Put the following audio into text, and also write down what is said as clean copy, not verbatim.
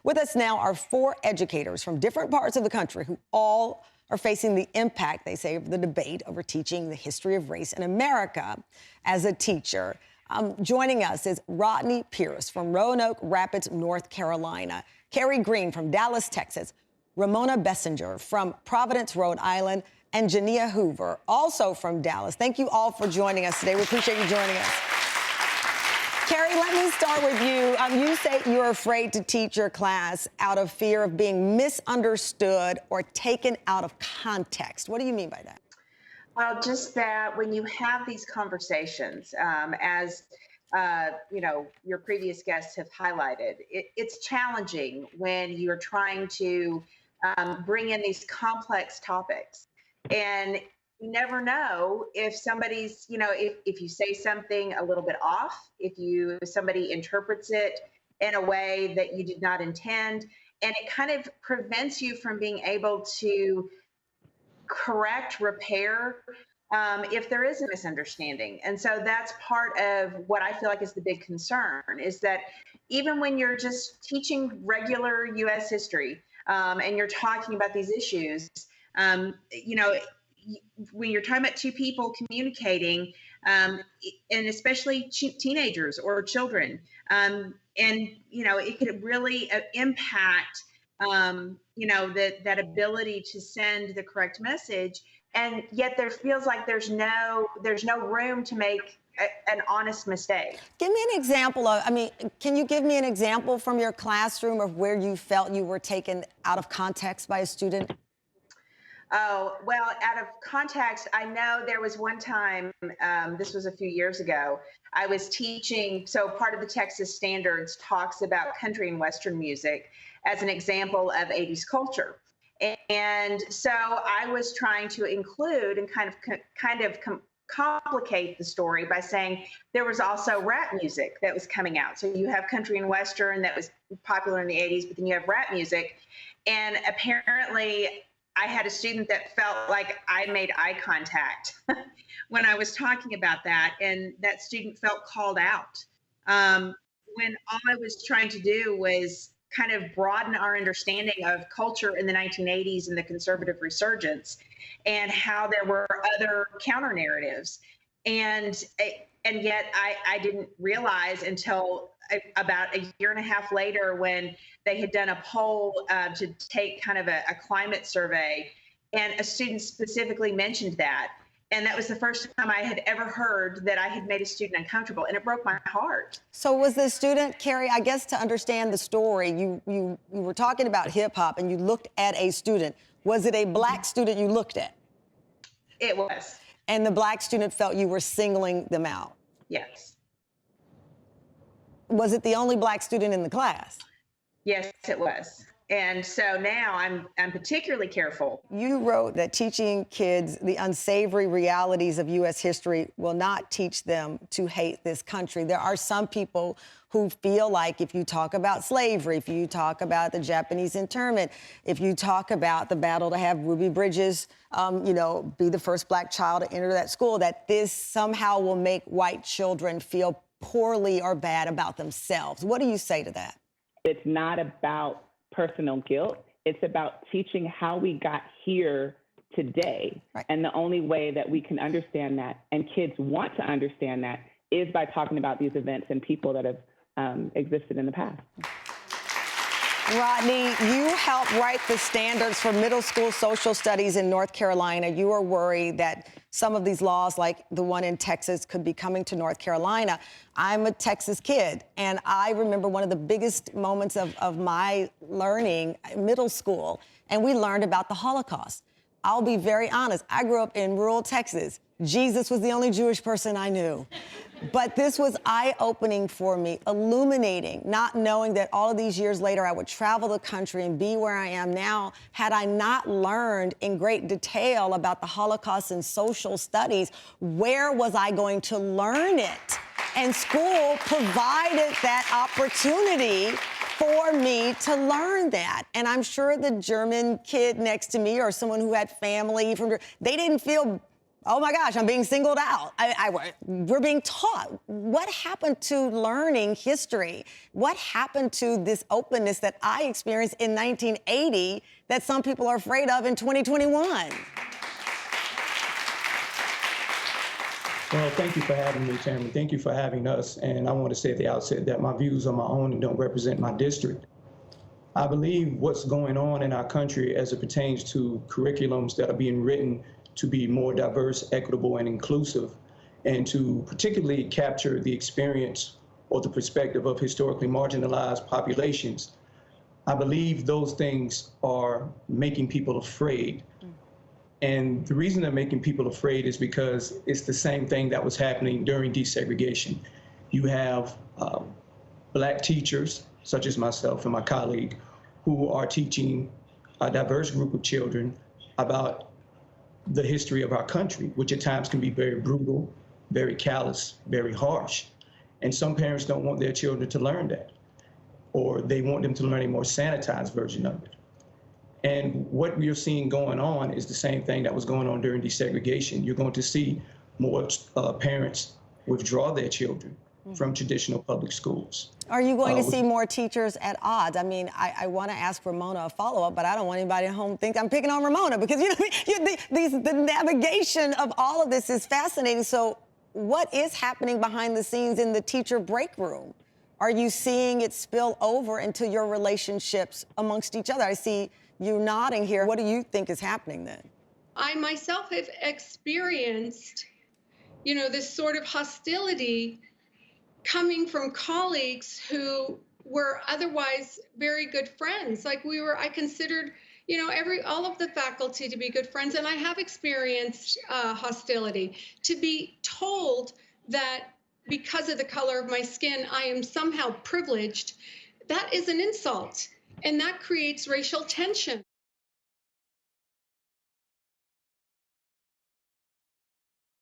With us now are 4 educators from different parts of the country who all are facing the impact, they say, of the debate over teaching the history of race in America as a teacher. Joining us is Rodney Pierce from Roanoke Rapids, North Carolina, Kerry Green from Dallas, Texas, Ramona Bessinger from Providence, Rhode Island, and Jania Hoover, also from Dallas. Thank you all for joining us today. We appreciate you joining us. Kerry, let me start with you. You say you're afraid to teach your class out of fear of being misunderstood or taken out of context. What do you mean by that? Well, just that when you have these conversations, as your previous guests have highlighted, it's challenging when you're trying to bring in these complex topics. And you never know if somebody's, if you say something a little bit off, if somebody interprets it in a way that you did not intend, and it kind of prevents you from being able to correct, repair, if there is a misunderstanding. And so that's part of what I feel like is the big concern, is that even when you're just teaching regular U.S. history, and you're talking about these issues, when you're talking about two people communicating, and especially teenagers or children, it could really impact, that ability to send the correct message. And yet there feels like there's no room to make an honest mistake. Give me an example can you give me an example from your classroom of where you felt you were taken out of context by a student? Oh, well, out of context, I know there was one time, this was a few years ago, I was teaching, so part of the Texas Standards talks about country and Western music as an example of 80s culture. And so I was trying to include and kind of complicate the story by saying there was also rap music that was coming out. So you have country and Western that was popular in the 80s, but then you have rap music. And apparently I had a student that felt like I made eye contact when I was talking about that, and that student felt called out. When all I was trying to do was kind of broaden our understanding of culture in the 1980s and the conservative resurgence, and how there were other counter narratives. And yet I didn't realize until about a year and a half later, when they had done a poll to take kind of a climate survey, and a student specifically mentioned that. And that was the first time I had ever heard that I had made a student uncomfortable, and it broke my heart. So was the student, Kerry, I guess to understand the story, you were talking about hip hop and you looked at a student. Was it a black student you looked at? It was. And the black student felt you were singling them out? Yes. Was it the only black student in the class? Yes, it was. And so now I'm particularly careful. You wrote that teaching kids the unsavory realities of U.S. history will not teach them to hate this country. There are some people who feel like if you talk about slavery, if you talk about the Japanese internment, if you talk about the battle to have Ruby Bridges, be the first black child to enter that school, that this somehow will make white children feel poorly or bad about themselves. What do you say to that? It's not about personal guilt. It's about teaching how we got here today. Right. And the only way that we can understand that, and kids want to understand that, is by talking about these events and people that have existed in the past. Rodney, you helped write the standards for middle school social studies in North Carolina. You are worried that some of these laws, like the one in Texas, could be coming to North Carolina. I'm a Texas kid, and I remember one of the biggest moments of my learning, middle school, and we learned about the Holocaust. I'll be very honest, I grew up in rural Texas. Jesus was the only Jewish person I knew. But this was eye-opening for me, illuminating, not knowing that all of these years later I would travel the country and be where I am now had I not learned in great detail about the Holocaust and social studies. Where was I going to learn it? And school provided that opportunity for me to learn that. And I'm sure the German kid next to me or someone who had family from, they didn't feel oh my gosh, I'm being singled out. We're being taught. What happened to learning history? What happened to this openness that I experienced in 1980 that some people are afraid of in 2021? Well, thank you for having me, Tamron. Thank you for having us. And I want to say at the outset that my views are my own and don't represent my district. I believe what's going on in our country as it pertains to curriculums that are being written to be more diverse, equitable, and inclusive, and to particularly capture the experience or the perspective of historically marginalized populations. I believe those things are making people afraid. And the reason they're making people afraid is because it's the same thing that was happening during desegregation. You have Black teachers, such as myself and my colleague, who are teaching a diverse group of children about the history of our country, which at times can be very brutal, very callous, very harsh. And some parents don't want their children to learn that, or they want them to learn a more sanitized version of it. And what we're seeing going on is the same thing that was going on during desegregation. You're going to see more parents withdraw their children from traditional public schools. Are you going to see more teachers at odds? I mean, I want to ask Ramona a follow-up, but I don't want anybody at home to think I'm picking on Ramona because, the navigation of all of this is fascinating. So what is happening behind the scenes in the teacher break room? Are you seeing it spill over into your relationships amongst each other? I see you nodding here. What do you think is happening then? I myself have experienced, this sort of hostility coming from colleagues who were otherwise very good friends. Like I considered, all of the faculty to be good friends. And I have experienced hostility. To be told that because of the color of my skin, I am somehow privileged, that is an insult. And that creates racial tension.